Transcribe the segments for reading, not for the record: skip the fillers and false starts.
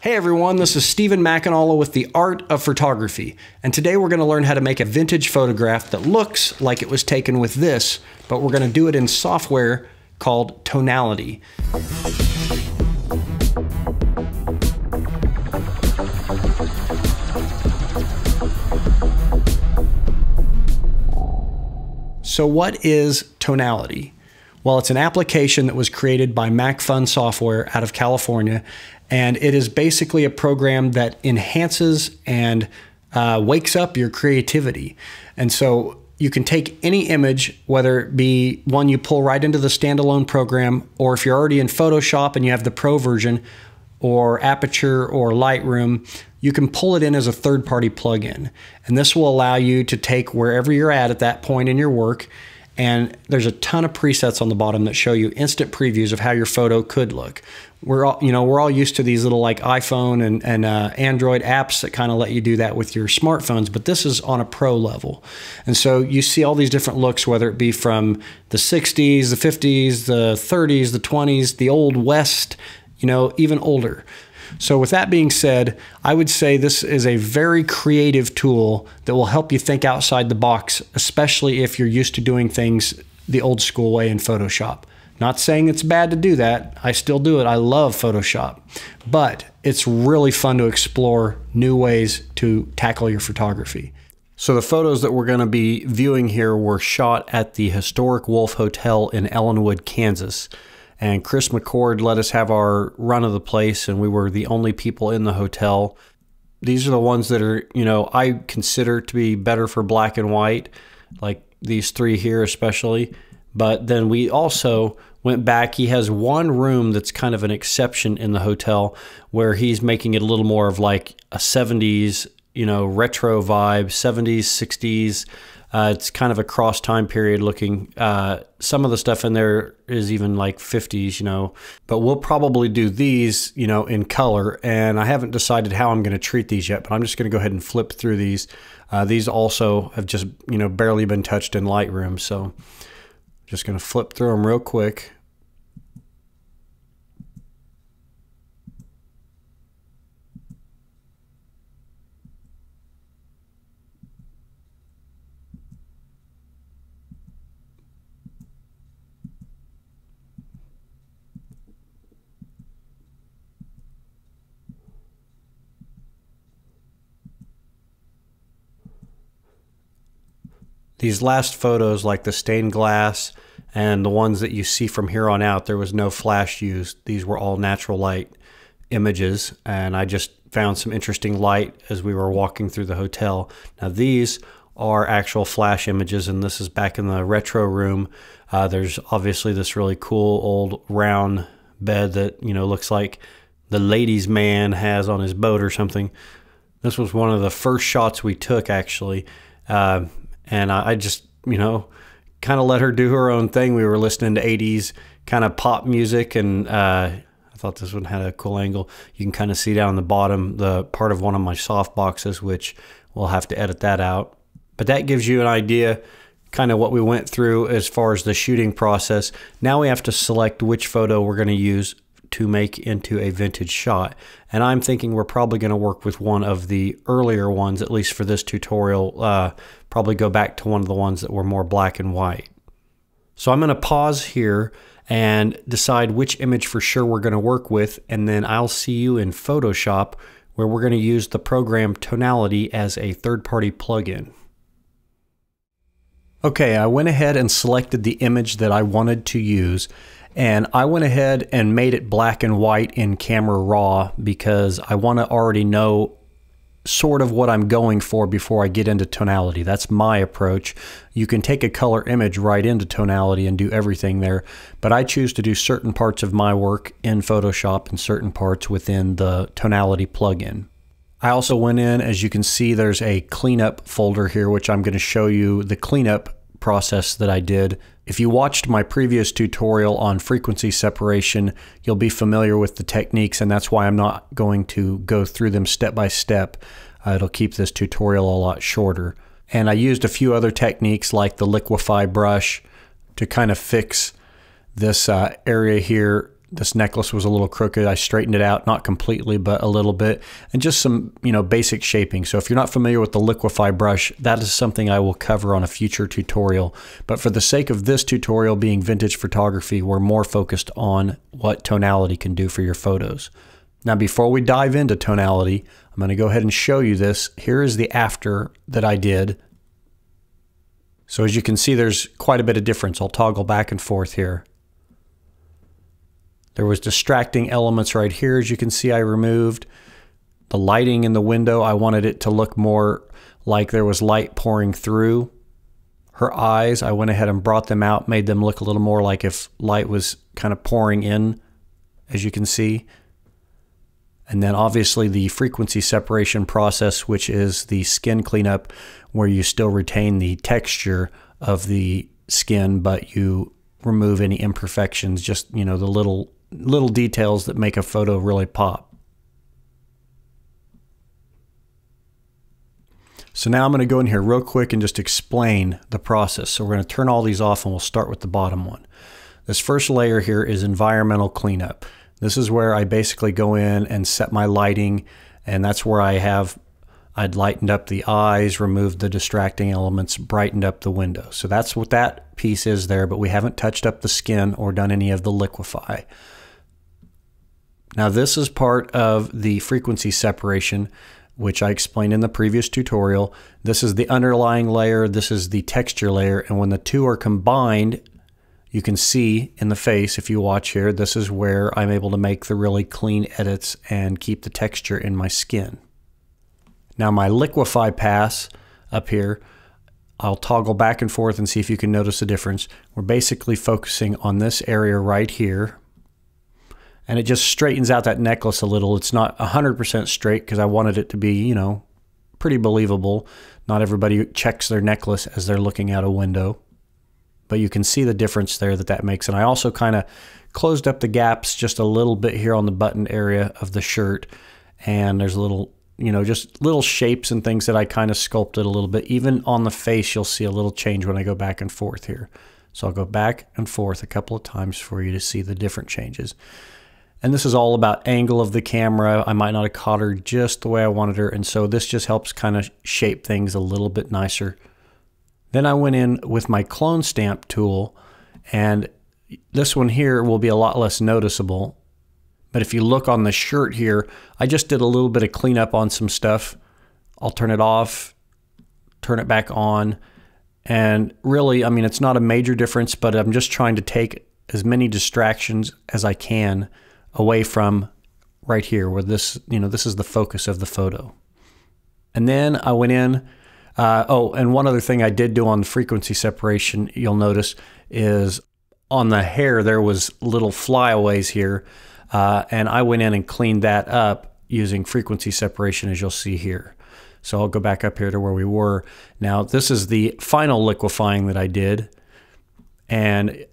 Hey everyone, this is Stephen McAnulla with The Art of Photography, and today we're going to learn how to make a vintage photograph that looks like it was taken with this, but we're going to do it in software called Tonality. So what is Tonality? Well, it's an application that was created by Macphun software out of California, and it is basically a program that enhances and wakes up your creativity. And so you can take any image, whether it be one you pull right into the standalone program, or if you're already in Photoshop and you have the Pro version, or Aperture or Lightroom, you can pull it in as a third-party plugin. And this will allow you to take wherever you're at that point in your work, and there's a ton of presets on the bottom that show you instant previews of how your photo could look. We're all used to these little like iPhone and Android apps that kind of let you do that with your smartphones, but this is on a pro level. And so you see all these different looks, whether it be from the 60s, the 50s, the 30s, the 20s, the Old West, even older. So with that being said, I would say this is a very creative tool that will help you think outside the box, especially if you're used to doing things the old school way in Photoshop. Not saying it's bad to do that. I still do it. I love Photoshop. But it's really fun to explore new ways to tackle your photography. So the photos that we're going to be viewing here were shot at the historic Wolf Hotel in Ellenwood, Kansas. And Chris McCord let us have our run of the place, and we were the only people in the hotel. These are the ones that are, I consider to be better for black and white, like these three here especially. But then we also went back. He has one room that's kind of an exception in the hotel where he's making it a little more of like a 70s, retro vibe, 70s, 60s. It's kind of a cross time period looking. Some of the stuff in there is even like 50s, but we'll probably do these, in color. And I haven't decided how I'm going to treat these yet, but I'm just going to go ahead and flip through these. These also have just, barely been touched in Lightroom. So just going to flip through them real quick. These last photos, like the stained glass and the ones that you see from here on out, there was no flash used. These were all natural light images, and I just found some interesting light as we were walking through the hotel. Now these are actual flash images, and this is back in the retro room. There's obviously this really cool old round bed that, looks like the ladies' man has on his boat or something. This was one of the first shots we took, actually. And I just, kind of let her do her own thing. We were listening to 80s kind of pop music, and I thought this one had a cool angle. You can kind of see down the bottom the part of one of my soft boxes, which we'll have to edit that out. But that gives you an idea kind of what we went through as far as the shooting process. Now we have to select which photo we're going to use to make into a vintage shot. And I'm thinking we're probably going to work with one of the earlier ones, at least for this tutorial. Probably go back to one of the ones that were more black and white. So I'm going to pause here and decide which image for sure we're going to work with, and then I'll see you in Photoshop, where we're going to use the program Tonality as a third-party plugin. Okay, I went ahead and selected the image that I wanted to use, and I went ahead and made it black and white in Camera Raw because I want to already know sort of what I'm going for before I get into Tonality. That's my approach. You can take a color image right into Tonality and do everything there, but I choose to do certain parts of my work in Photoshop and certain parts within the Tonality plugin. I also went in, as you can see, there's a cleanup folder here, which I'm going to show you the cleanup process that I did. If you watched my previous tutorial on frequency separation, you'll be familiar with the techniques, and that's why I'm not going to go through them step by step. It'll keep this tutorial a lot shorter. And I used a few other techniques like the liquify brush to kind of fix this area here this necklace was a little crooked. I straightened it out, not completely, but a little bit, and just some, basic shaping. So if you're not familiar with the liquify brush, that is something I will cover on a future tutorial. But for the sake of this tutorial being vintage photography, we're more focused on what tonality can do for your photos. Now, before we dive into tonality, I'm going to go ahead and show you this. Here is the after that I did. So as you can see, there's quite a bit of difference. I'll toggle back and forth here. There was distracting elements right here. As you can see, I removed the lighting in the window. I wanted it to look more like there was light pouring through. Her eyes, I went ahead and brought them out, made them look a little more like if light was kind of pouring in, as you can see. And then obviously the frequency separation process, which is the skin cleanup, where you still retain the texture of the skin, but you remove any imperfections, just, the little details that make a photo really pop. So now I'm going to go in here real quick and just explain the process. So we're going to turn all these off and we'll start with the bottom one. This first layer here is environmental cleanup. This is where I basically go in and set my lighting, and that's where I'd lightened up the eyes, removed the distracting elements, brightened up the window. So that's what that piece is there, but we haven't touched up the skin or done any of the liquify. Now this is part of the frequency separation, which I explained in the previous tutorial. This is the underlying layer, this is the texture layer, and when the two are combined, you can see in the face, if you watch here, this is where I'm able to make the really clean edits and keep the texture in my skin. Now my liquify pass up here, I'll toggle back and forth and see if you can notice the difference. We're basically focusing on this area right here, and it just straightens out that necklace a little. It's not 100% straight because I wanted it to be, pretty believable. Not everybody checks their necklace as they're looking out a window, but you can see the difference there that makes. And I also kind of closed up the gaps just a little bit here on the button area of the shirt, and there's a little, just little shapes and things that I kind of sculpted a little bit. Even on the face, you'll see a little change when I go back and forth here. So I'll go back and forth a couple of times for you to see the different changes. And this is all about angle of the camera. I might not have caught her just the way I wanted her, and so this just helps kind of shape things a little bit nicer. Then I went in with my clone stamp tool, and this one here will be a lot less noticeable. But if you look on the shirt here, I just did a little bit of cleanup on some stuff. I'll turn it off, turn it back on, and really, it's not a major difference, but I'm just trying to take as many distractions as I can away from right here where this, this is the focus of the photo. And then I went in, and one other thing I did do on the frequency separation, you'll notice, is on the hair there was little flyaways here, and I went in and cleaned that up using frequency separation, as you'll see here. So I'll go back up here to where we were. Now this is the final liquifying that I did, and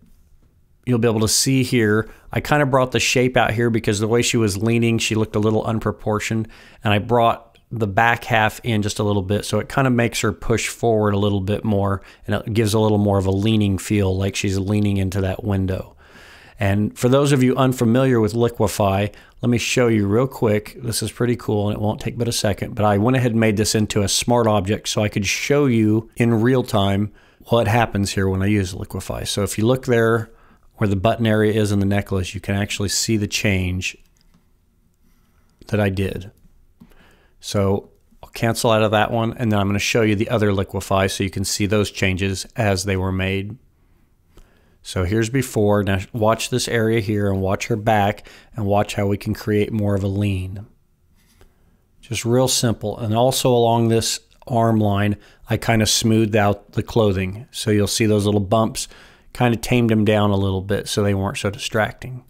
you'll be able to see here, I kind of brought the shape out here because the way she was leaning, she looked a little unproportioned, and I brought the back half in just a little bit, so it kind of makes her push forward a little bit more, and it gives a little more of a leaning feel, like she's leaning into that window. And for those of you unfamiliar with liquify, let me show you real quick. This is pretty cool, and it won't take but a second, but I went ahead and made this into a smart object so I could show you in real time what happens here when I use liquify. So if you look there where the button area is in the necklace, you can actually see the change that I did. So I'll cancel out of that one, and then I'm going to show you the other liquify so you can see those changes as they were made. So here's before. Now watch this area here and watch her back and watch how we can create more of a lean. Just real simple. And also along this arm line, I kind of smoothed out the clothing. So you'll see those little bumps, kind of tamed them down a little bit so they weren't so distracting.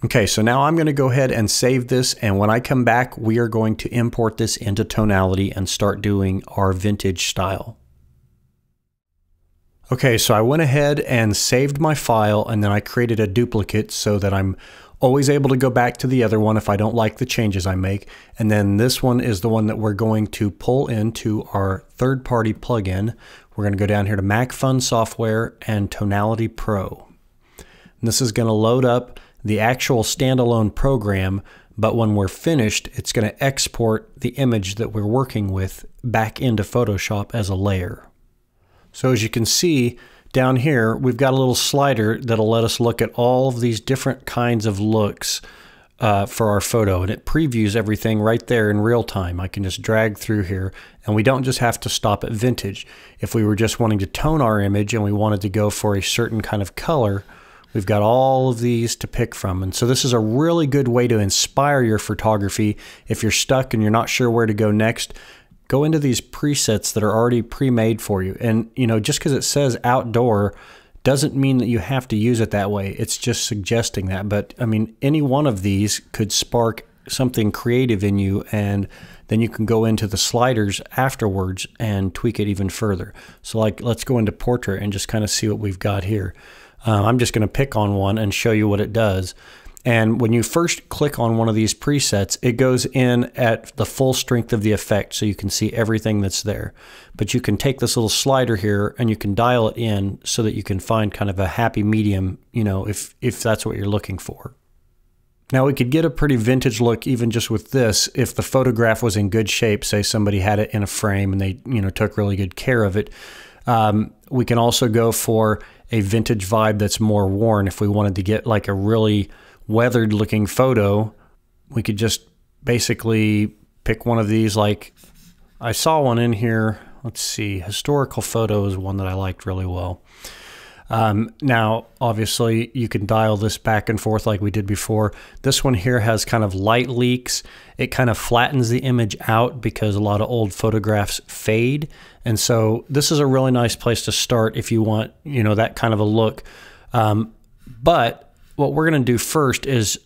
Okay, so now I'm going to go ahead and save this, and when I come back, we are going to import this into Tonality and start doing our vintage style. Okay, so I went ahead and saved my file, and then I created a duplicate so that I'm always able to go back to the other one if I don't like the changes I make. And then this one is the one that we're going to pull into our third-party plugin. We're going to go down here to Macphun software and Tonality Pro. And this is going to load up the actual standalone program, but when we're finished, it's going to export the image that we're working with back into Photoshop as a layer. So as you can see down here, we've got a little slider that'll let us look at all of these different kinds of looks for our photo, and it previews everything right there in real time. I can just drag through here, and we don't just have to stop at vintage. If we were just wanting to tone our image and we wanted to go for a certain kind of color, we've got all of these to pick from. And so this is a really good way to inspire your photography. If you're stuck and you're not sure where to go next, go into these presets that are already pre-made for you. And you know, just because it says outdoor doesn't mean that you have to use it that way. It's just suggesting that. But I mean, any one of these could spark something creative in you, and then you can go into the sliders afterwards and tweak it even further. So like, let's go into portrait and just kind of see what we've got here. I'm just going to pick on one and show you what it does. And when you first click on one of these presets, it goes in at the full strength of the effect, so you can see everything that's there. But you can take this little slider here and you can dial it in so that you can find kind of a happy medium, you know, if that's what you're looking for. Now we could get a pretty vintage look even just with this if the photograph was in good shape. Say somebody had it in a frame and they, you know, took really good care of it. We can also go for a vintage vibe that's more worn. If we wanted to get like a really weathered looking photo, we could just basically pick one of these. Like I saw one in here, let's see, historical photo is one that I liked really well. Now obviously you can dial this back and forth like we did before. This one here has kind of light leaks. It kind of flattens the image out because a lot of old photographs fade. And so this is a really nice place to start if you want, you know, that kind of a look. But what we're going to do first is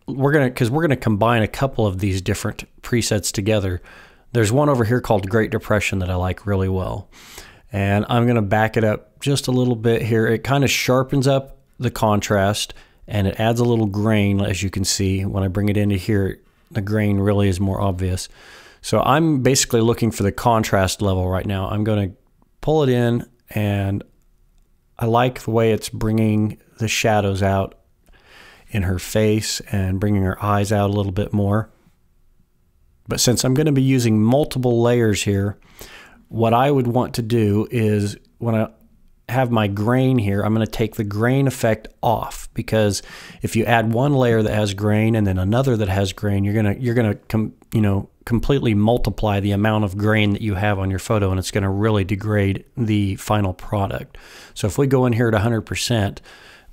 we're going to combine a couple of these different presets together. There's one over here called Great Depression that I like really well. And I'm going to back it up just a little bit here. It kind of sharpens up the contrast and it adds a little grain, as you can see. When I bring it into here, the grain really is more obvious. So I'm basically looking for the contrast level right now. I'm going to pull it in, and I like the way it's bringing the shadows out in her face and bringing her eyes out a little bit more. But since I'm going to be using multiple layers here, what I would want to do is when I have my grain here, I'm going to take the grain effect off, because if you add one layer that has grain and then another that has grain, you're gonna completely multiply the amount of grain that you have on your photo, and it's going to really degrade the final product. So if we go in here at 100%,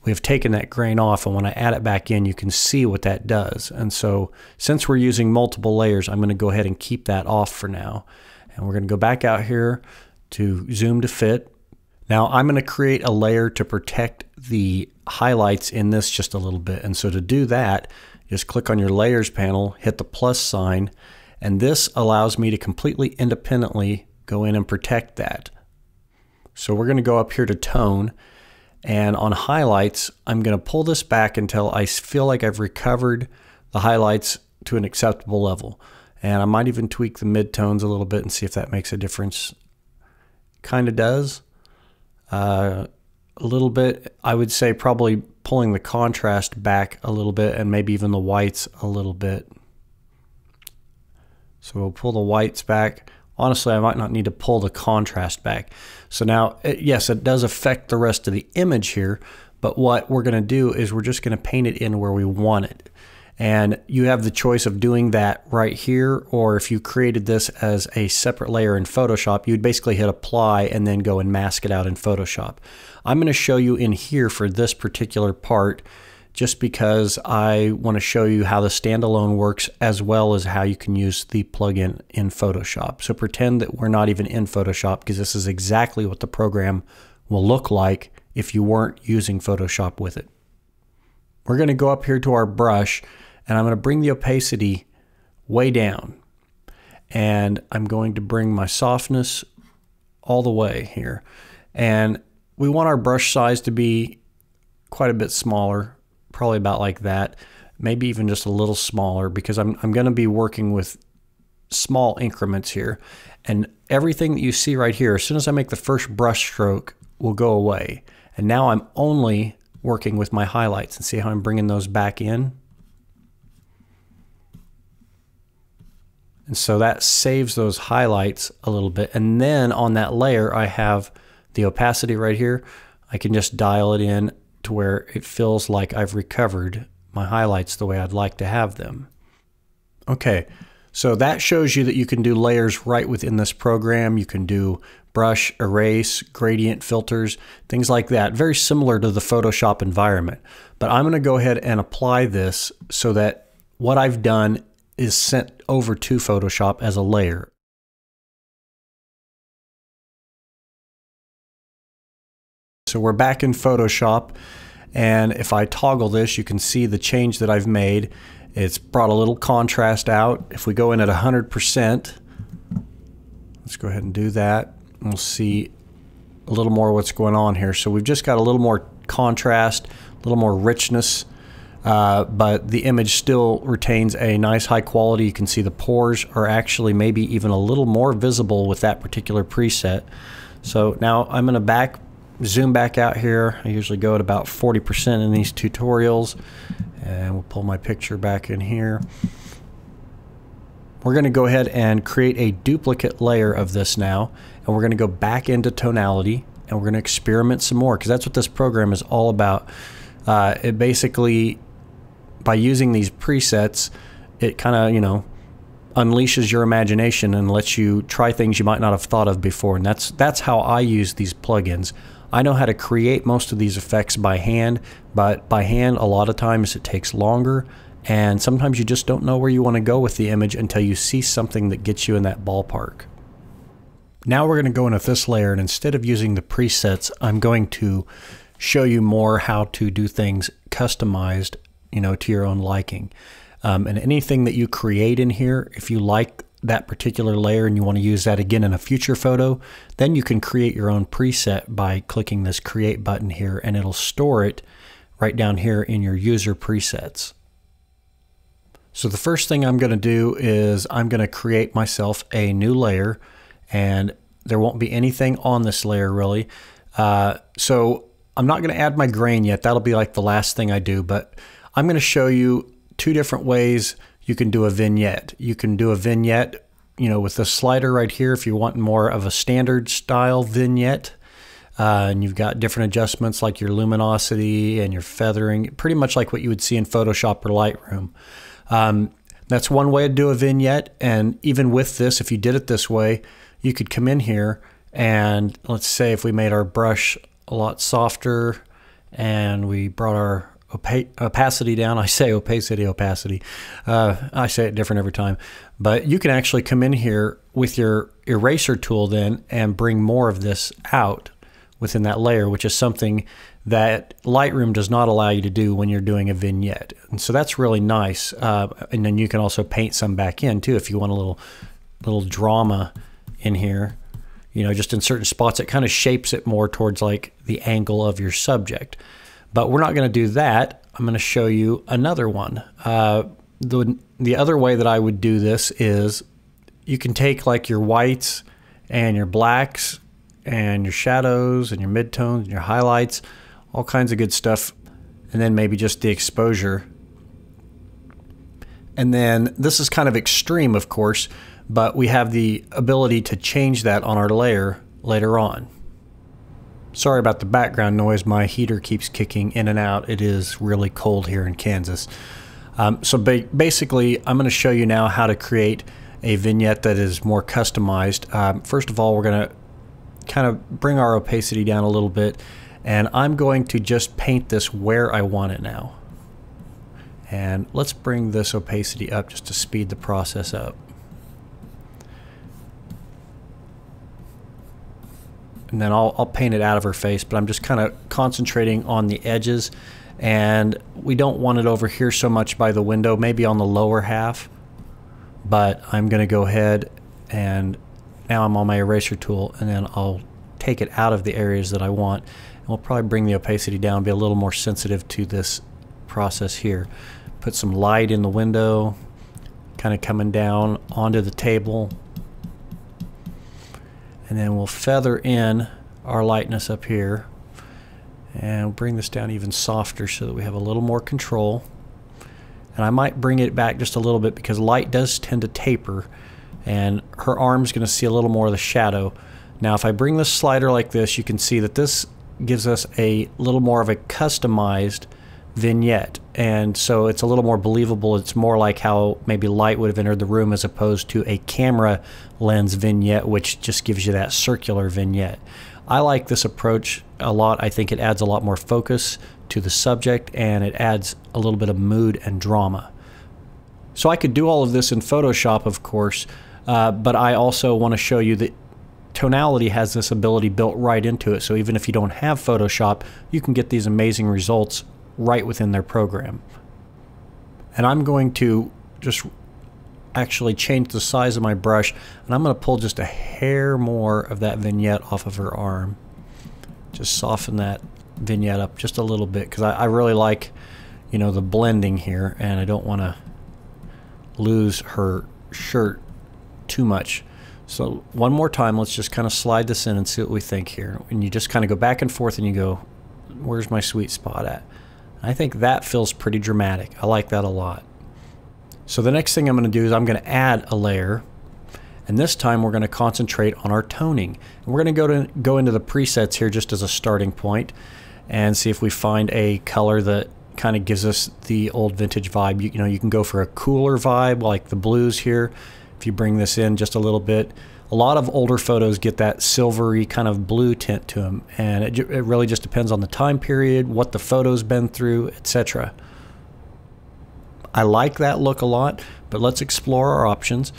we've taken that grain off, and when I add it back in, you can see what that does. And so since we're using multiple layers, I'm going to go ahead and keep that off for now. And we're going to go back out here to zoom to fit. Now I'm going to create a layer to protect the highlights in this just a little bit. And so to do that, just click on your layers panel, hit the plus sign, and this allows me to completely independently go in and protect that. So we're going to go up here to tone, and on highlights, I'm going to pull this back until I feel like I've recovered the highlights to an acceptable level. And I might even tweak the midtones a little bit and see if that makes a difference. Kind of does. A little bit. I would say probably pulling the contrast back a little bit, and maybe even the whites a little bit. So we'll pull the whites back. Honestly, I might not need to pull the contrast back. So now, yes, it does affect the rest of the image here, but what we're going to do is we're just going to paint it in where we want it. And you have the choice of doing that right here, or if you created this as a separate layer in Photoshop, you'd basically hit apply and then go and mask it out in Photoshop. I'm going to show you in here for this particular part, just because I want to show you how the standalone works as well as how you can use the plugin in Photoshop. So pretend that we're not even in Photoshop, because this is exactly what the program will look like if you weren't using Photoshop with it. We're going to go up here to our brush, and I'm going to bring the opacity way down. And I'm going to bring my softness all the way here. And we want our brush size to be quite a bit smaller, probably about like that, maybe even just a little smaller, because I'm going to be working with small increments here. And everything that you see right here, as soon as I make the first brush stroke, will go away. And now I'm only working with my highlights, and see how I'm bringing those back in. And so that saves those highlights a little bit. And then on that layer, I have the opacity right here. I can just dial it in to where it feels like I've recovered my highlights the way I'd like to have them. Okay, so that shows you that you can do layers right within this program. You can do brush, erase, gradient filters, things like that. Very similar to the Photoshop environment. But I'm going to go ahead and apply this so that what I've done is sent over to Photoshop as a layer. So we're back in Photoshop, and if I toggle this, you can see the change that I've made. It's brought a little contrast out. If we go in at 100%, let's go ahead and do that. We'll see a little more what's going on here. So we've just got a little more contrast, a little more richness, but the image still retains a nice high quality. You can see the pores are actually maybe even a little more visible with that particular preset. So now I'm going to zoom back out here. I usually go at about 40% in these tutorials, and we'll pull my picture back in here. We're going to go ahead and create a duplicate layer of this now, and we're going to go back into tonality, and we're going to experiment some more, because that's what this program is all about. It basically, by using these presets, it kind of, you know, unleashes your imagination and lets you try things you might not have thought of before. And that's how I use these plugins. I know how to create most of these effects by hand, but by hand a lot of times it takes longer, and sometimes you just don't know where you want to go with the image until you see something that gets you in that ballpark. Now we're going to go into this layer, and instead of using the presets, I'm going to show you more how to do things customized, you know, to your own liking. And anything that you create in here, if you like that particular layer and you want to use that again in a future photo, then you can create your own preset by clicking this create button here, and it'll store it right down here in your user presets. So the first thing I'm going to do is I'm going to create myself a new layer, and there won't be anything on this layer really. So I'm not going to add my grain yet. That'll be like the last thing I do, but I'm going to show you two different ways you can do a vignette. You can do a vignette, you know, with the slider right here if you want more of a standard style vignette. And you've got different adjustments like your luminosity and your feathering, pretty much like what you would see in Photoshop or Lightroom. That's one way to do a vignette, and even with this, if you did it this way, you could come in here and let's say if we made our brush a lot softer and we brought our opacity down. I say opacity. I say it different every time. But you can actually come in here with your eraser tool then and bring more of this out within that layer, which is something that Lightroom does not allow you to do when you're doing a vignette. And so that's really nice. And then you can also paint some back in too if you want a little drama in here. You know, just in certain spots, it kind of shapes it more towards like the angle of your subject. But we're not going to do that. I'm going to show you another one. The other way that I would do this is you can take like your whites and your blacks and your shadows and your midtones and your highlights, all kinds of good stuff, and then maybe just the exposure. And then this is kind of extreme, of course, but we have the ability to change that on our layer later on. Sorry about the background noise. My heater keeps kicking in and out. It is really cold here in Kansas. So basically, I'm going to show you now how to create a vignette that is more customized. First of all, we're going to kind of bring our opacity down a little bit, and I'm going to just paint this where I want it now. And let's bring this opacity up just to speed the process up. And then I'll paint it out of her face, but I'm just kind of concentrating on the edges, and we don't want it over here so much by the window, maybe on the lower half. But I'm going to go ahead, and now I'm on my eraser tool, and then I'll take it out of the areas that I want, and we'll probably bring the opacity down, be a little more sensitive to this process here. Put some light in the window, kind of coming down onto the table. And then we'll feather in our lightness up here. And we'll bring this down even softer so that we have a little more control. And I might bring it back just a little bit because light does tend to taper, and her arm's going to see a little more of the shadow. Now if I bring this slider like this, you can see that this gives us a little more of a customized vignette, and so it's a little more believable. It's more like how maybe light would have entered the room as opposed to a camera lens vignette, which just gives you that circular vignette. I like this approach a lot. I think it adds a lot more focus to the subject, and it adds a little bit of mood and drama. So I could do all of this in Photoshop, of course, but I also want to show you that Tonality has this ability built right into it. So even if you don't have Photoshop, you can get these amazing results right within their program. And I'm going to just actually change the size of my brush, and I'm going to pull just a hair more of that vignette off of her arm. Just soften that vignette up just a little bit, because I really like, you know, the blending here, and I don't want to lose her shirt too much. So one more time, let's just kind of slide this in and see what we think here. And you just kind of go back and forth and you go, where's my sweet spot at? I think that feels pretty dramatic. I like that a lot. So the next thing I'm going to do is I'm going to add a layer, and this time we're going to concentrate on our toning. And we're going to go into the presets here just as a starting point and see if we find a color that kind of gives us the old vintage vibe. You know, you can go for a cooler vibe like the blues here. If you bring this in just a little bit, a lot of older photos get that silvery kind of blue tint to them, and it really just depends on the time period, what the photo's been through, etc. I like that look a lot, but let's explore our options.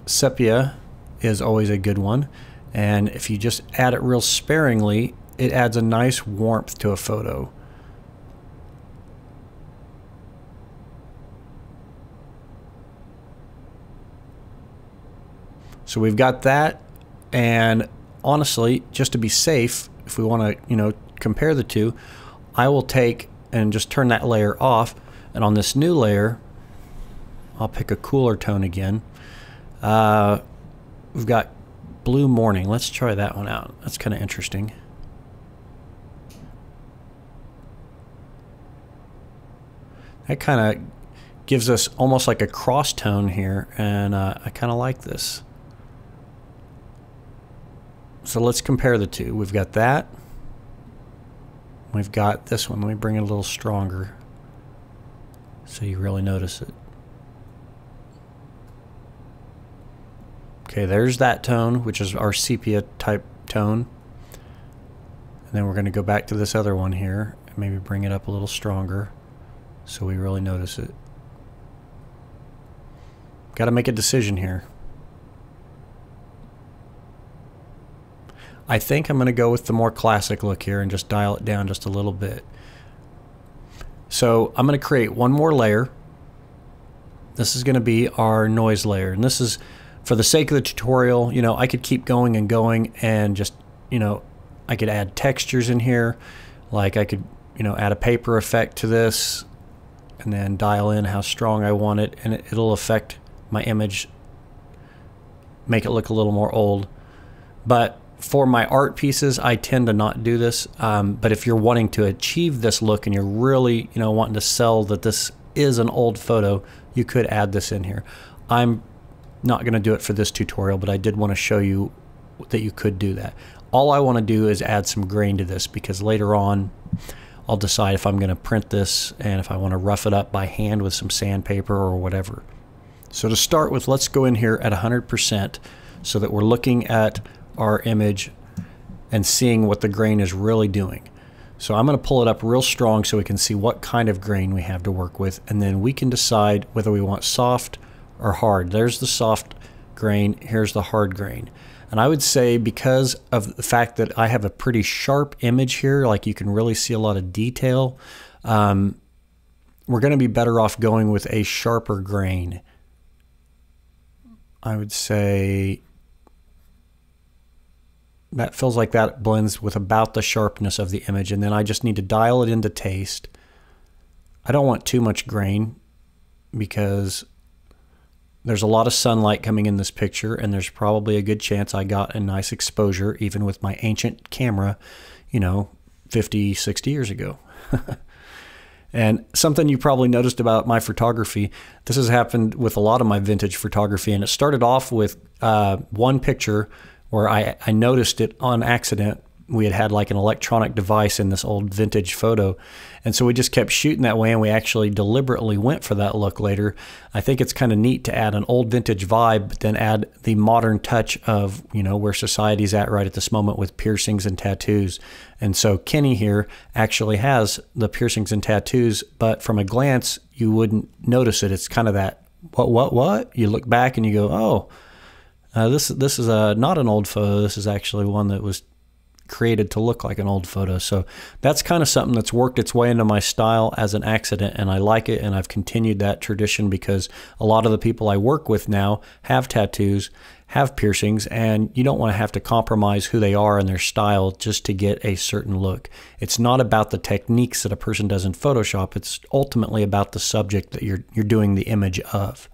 Sepia is always a good one, and if you just add it real sparingly, it adds a nice warmth to a photo. So we've got that, and honestly, just to be safe, if we want to, you know, compare the two, I will take and just turn that layer off, and on this new layer, I'll pick a cooler tone again. We've got Blue Morning. Let's try that one out. That's kind of interesting. That kind of gives us almost like a cross tone here, and I kind of like this. So let's compare the two. We've got that. We've got this one. Let me bring it a little stronger so you really notice it. Okay, there's that tone, which is our sepia type tone. And then we're going to go back to this other one here and maybe bring it up a little stronger so we really notice it. Got to make a decision here. I think I'm going to go with the more classic look here and just dial it down just a little bit. So I'm going to create one more layer. This is going to be our noise layer, and this is for the sake of the tutorial. You know, I could keep going and going and just, you know, I could add textures in here, like I could, you know, add a paper effect to this and then dial in how strong I want it, and it'll affect my image, make it look a little more old. But for my art pieces, I tend to not do this. But if you're wanting to achieve this look and you're really, you know, wanting to sell that this is an old photo, you could add this in here. I'm not going to do it for this tutorial, but I did want to show you that you could do that. All I want to do is add some grain to this, because later on I'll decide if I'm going to print this and if I want to rough it up by hand with some sandpaper or whatever. So to start with, let's go in here at 100% so that we're looking at our image and seeing what the grain is really doing. So I'm going to pull it up real strong so we can see what kind of grain we have to work with, and then we can decide whether we want soft or hard. There's the soft grain, here's the hard grain. And I would say, because of the fact that I have a pretty sharp image here, like you can really see a lot of detail, we're going to be better off going with a sharper grain. I would say that feels like that blends with about the sharpness of the image, and then I just need to dial it into taste. I don't want too much grain because there's a lot of sunlight coming in this picture, and there's probably a good chance I got a nice exposure even with my ancient camera. you know, 50, 60 years ago. And something you probably noticed about my photography, this has happened with a lot of my vintage photography, and it started off with one picture where I noticed it on accident. We had like an electronic device in this old vintage photo, and so we just kept shooting that way, and we actually deliberately went for that look later. I think it's kind of neat to add an old vintage vibe, but then add the modern touch of, you know, where society's at right at this moment with piercings and tattoos. And so Kenny here actually has the piercings and tattoos, but from a glance, you wouldn't notice it. It's kind of that, what? You look back and you go, oh, this is not an old photo. This is actually one that was created to look like an old photo. So that's kind of something that's worked its way into my style as an accident, and I like it, and I've continued that tradition because a lot of the people I work with now have tattoos, have piercings, and you don't want to have to compromise who they are and their style just to get a certain look. It's not about the techniques that a person does in Photoshop. It's ultimately about the subject that you're doing the image of.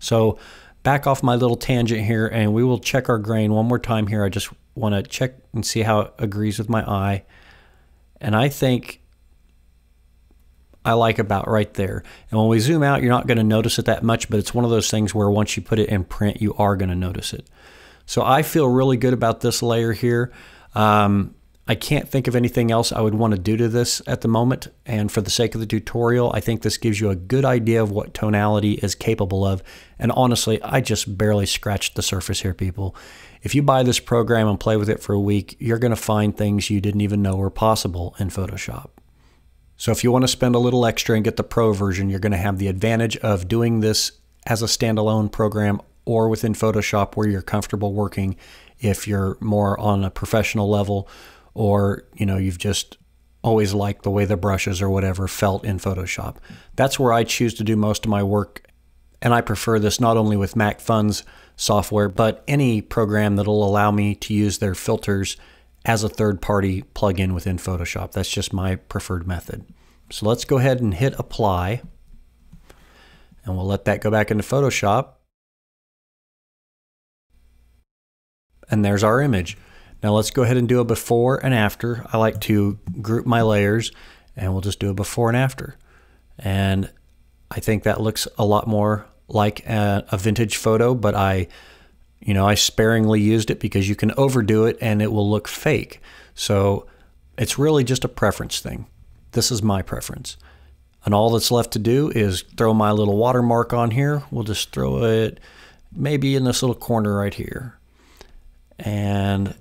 So back off my little tangent here, and we will check our grain one more time here. I just want to check and see how it agrees with my eye. And I think I like about right there. And when we zoom out, you're not going to notice it that much, but it's one of those things where once you put it in print, you are going to notice it. So I feel really good about this layer here. I can't think of anything else I would want to do to this at the moment. And for the sake of the tutorial, I think this gives you a good idea of what Tonality is capable of. And honestly, I just barely scratched the surface here, people. If you buy this program and play with it for a week, you're going to find things you didn't even know were possible in Photoshop. So if you want to spend a little extra and get the Pro version, you're going to have the advantage of doing this as a standalone program or within Photoshop where you're comfortable working if you're more on a professional level, or, you know, you've just always liked the way the brushes or whatever felt in Photoshop. That's where I choose to do most of my work, and I prefer this not only with Macphun's software, but any program that'll allow me to use their filters as a third-party plugin within Photoshop. That's just my preferred method. So let's go ahead and hit apply, and we'll let that go back into Photoshop. And there's our image. Now let's go ahead and do a before and after. I like to group my layers, and we'll just do a before and after. And I think that looks a lot more like a vintage photo, but I sparingly used it because you can overdo it and it will look fake. So it's really just a preference thing. This is my preference. And all that's left to do is throw my little watermark on here. We'll just throw it maybe in this little corner right here. And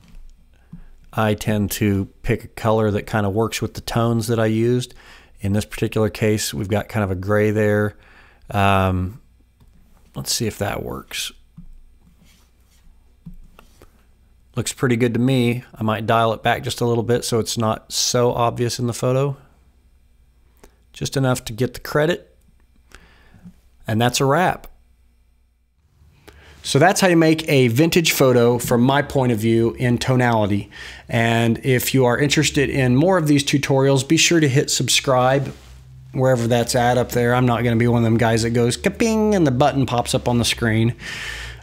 I tend to pick a color that kind of works with the tones that I used. In this particular case, we've got kind of a gray there. Let's see if that works. Looks pretty good to me. I might dial it back just a little bit so it's not so obvious in the photo. Just enough to get the credit. And that's a wrap. So that's how you make a vintage photo from my point of view in Tonality. And if you are interested in more of these tutorials, be sure to hit subscribe wherever that's at up there. I'm not going to be one of them guys that goes ka-ping and the button pops up on the screen.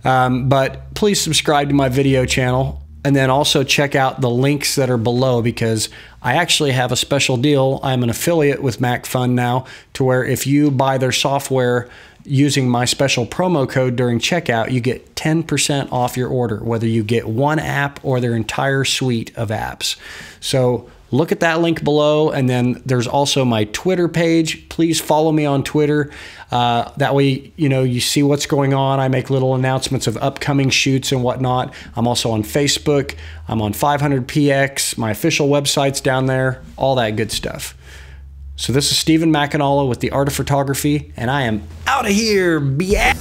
But please subscribe to my video channel, and then also check out the links that are below, because I actually have a special deal. I'm an affiliate with Macphun now, to where if you buy their software using my special promo code during checkout, you get 10% off your order, whether you get one app or their entire suite of apps. So look at that link below, and then there's also my Twitter page. Please follow me on Twitter. That way, you see what's going on. I make little announcements of upcoming shoots and whatnot. I'm also on Facebook. I'm on 500px. My official website's down there. All that good stuff. So this is Stephen McAnulla with The Art of Photography, and I am out of here. Yeah.